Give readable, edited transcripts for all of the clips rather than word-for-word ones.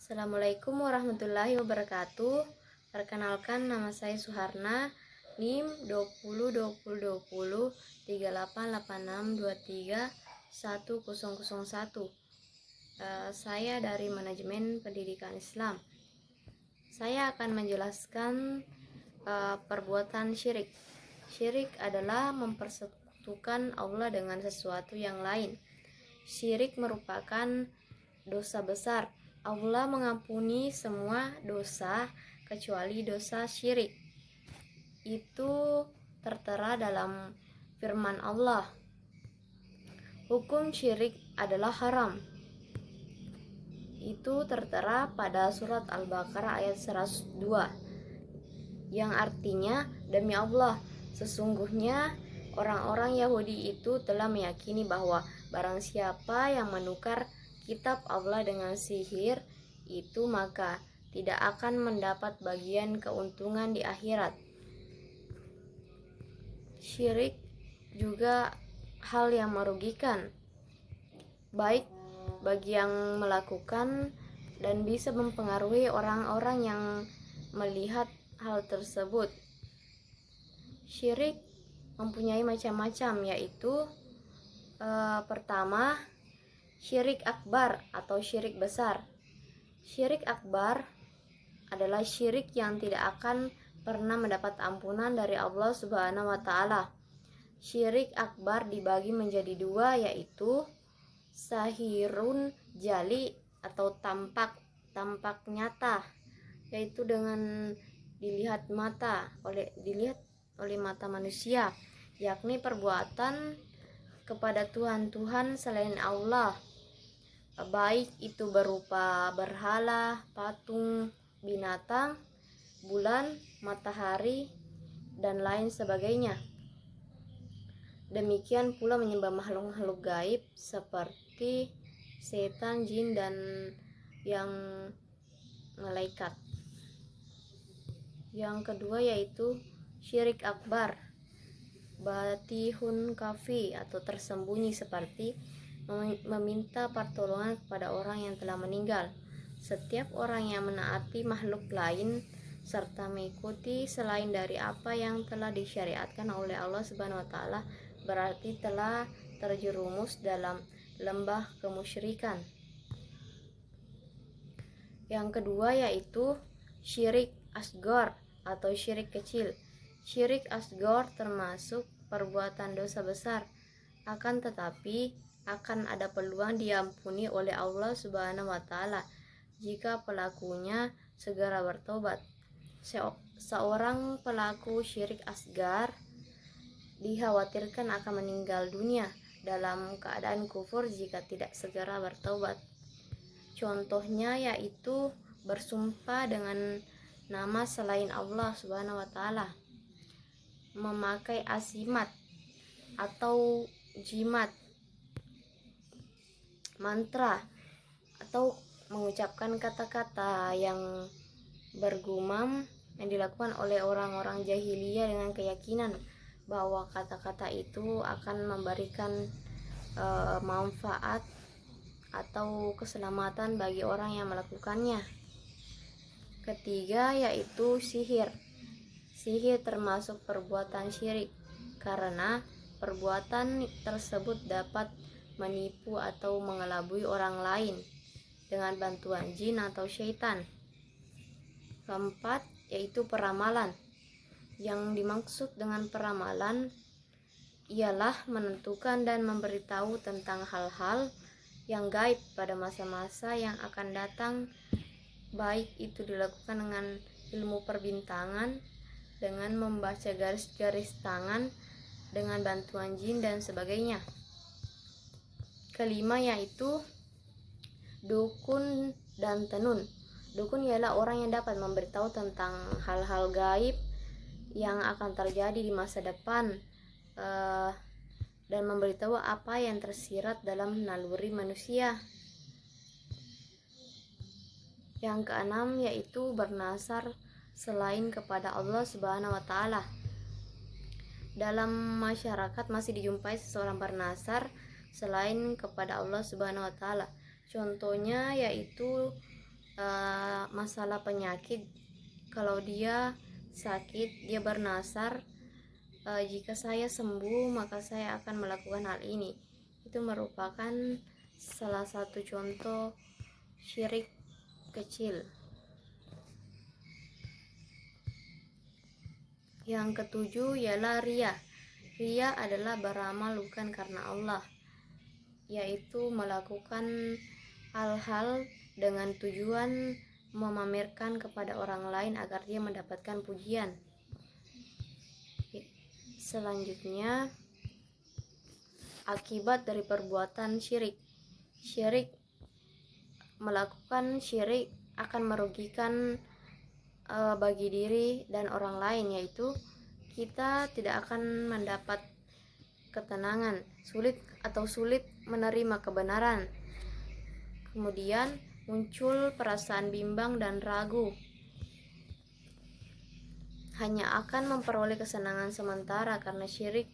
Assalamualaikum warahmatullahi wabarakatuh. Perkenalkan, nama saya Suharna, NIM 2020203886231001. Saya dari Manajemen Pendidikan Islam. Saya akan menjelaskan perbuatan syirik. Syirik adalah mempersekutukan Allah dengan sesuatu yang lain. Syirik merupakan dosa besar. Allah mengampuni semua dosa kecuali dosa syirik. Itu tertera dalam firman Allah. Hukum syirik adalah haram. Itu tertera pada surat Al-Baqarah ayat 102, yang artinya, demi Allah, sesungguhnya orang-orang Yahudi itu telah meyakini bahwa barang siapa yang menukar kitab Allah dengan sihir itu maka tidak akan mendapat bagian keuntungan di akhirat. Syirik juga hal yang merugikan, baik bagi yang melakukan dan bisa mempengaruhi orang-orang yang melihat hal tersebut. Syirik mempunyai macam-macam, yaitu pertama, syirik akbar atau syirik besar. Syirik akbar adalah syirik yang tidak akan pernah mendapat ampunan dari Allah Subhanahu wa Ta'ala. Syirik akbar dibagi menjadi dua, yaitu sahirun jali atau tampak nyata, yaitu dengan dilihat oleh mata manusia, yakni perbuatan kepada Tuhan selain Allah, baik itu berupa berhala, patung, binatang, bulan, matahari, dan lain sebagainya. Demikian pula menyembah makhluk-makhluk gaib seperti setan, jin, dan yang malaikat. Yang kedua yaitu syirik akbar, batihun kafi atau tersembunyi, seperti meminta pertolongan kepada orang yang telah meninggal. Setiap orang yang menaati makhluk lain serta mengikuti selain dari apa yang telah disyariatkan oleh Allah Subhanahu wa Ta'ala berarti telah terjerumus dalam lembah kemusyrikan. Yang kedua yaitu syirik asghar atau syirik kecil. Syirik asghar termasuk perbuatan dosa besar, akan tetapi akan ada peluang diampuni oleh Allah Subhanahu wa Ta'ala jika pelakunya segera bertobat. Seorang pelaku syirik asghar dikhawatirkan akan meninggal dunia dalam keadaan kufur jika tidak segera bertobat. Contohnya yaitu bersumpah dengan nama selain Allah Subhanahu wa Ta'ala, memakai asimat atau jimat, mantra, atau mengucapkan kata-kata yang bergumam yang dilakukan oleh orang-orang jahiliyah dengan keyakinan bahwa kata-kata itu akan memberikan manfaat atau keselamatan bagi orang yang melakukannya. Ketiga yaitu sihir. Sihir termasuk perbuatan syirik karena perbuatan tersebut dapat menipu atau mengelabui orang lain dengan bantuan jin atau syaitan. Keempat yaitu peramalan. Yang dimaksud dengan peramalan ialah menentukan dan memberitahu tentang hal-hal yang gaib pada masa-masa yang akan datang, baik itu dilakukan dengan ilmu perbintangan, dengan membaca garis-garis tangan, dengan bantuan jin dan sebagainya. Kelima yaitu dukun dan tenun. Dukun ialah orang yang dapat memberitahu tentang hal-hal gaib yang akan terjadi di masa depan dan memberitahu apa yang tersirat dalam naluri manusia. Yang keenam yaitu bernasar selain kepada Allah Subhanahu wa Ta'ala. Dalam masyarakat masih dijumpai seseorang bernasar selain kepada Allah Subhanahu wa Ta'ala. Contohnya yaitu masalah penyakit. Kalau dia sakit, dia bernasar, jika saya sembuh maka saya akan melakukan hal ini. Itu merupakan salah satu contoh syirik kecil. Yang ketujuh ialah riya. Riya adalah beramal bukan karena Allah, yaitu melakukan hal-hal dengan tujuan memamerkan kepada orang lain agar dia mendapatkan pujian. Selanjutnya, akibat dari perbuatan syirik. Melakukan syirik akan merugikan bagi diri dan orang lain, yaitu kita tidak akan mendapat ketenangan, sulit menerima kebenaran. Kemudian muncul perasaan bimbang dan ragu, hanya akan memperoleh kesenangan sementara karena syirik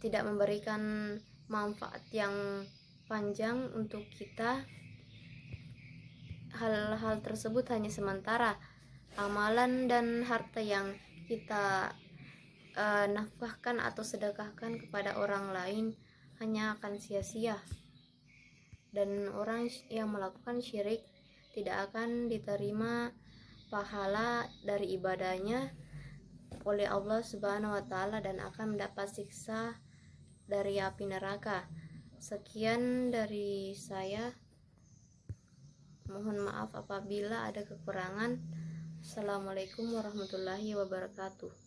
tidak memberikan manfaat yang panjang untuk kita. Hal-hal tersebut hanya sementara. Amalan dan harta yang kita nafkahkan atau sedekahkan kepada orang lain hanya akan sia-sia, dan orang yang melakukan syirik tidak akan diterima pahala dari ibadahnya oleh Allah Subhanahu wa Ta'ala dan akan mendapat siksa dari api neraka. Sekian dari saya. Mohon maaf apabila ada kekurangan. Assalamualaikum warahmatullahi wabarakatuh.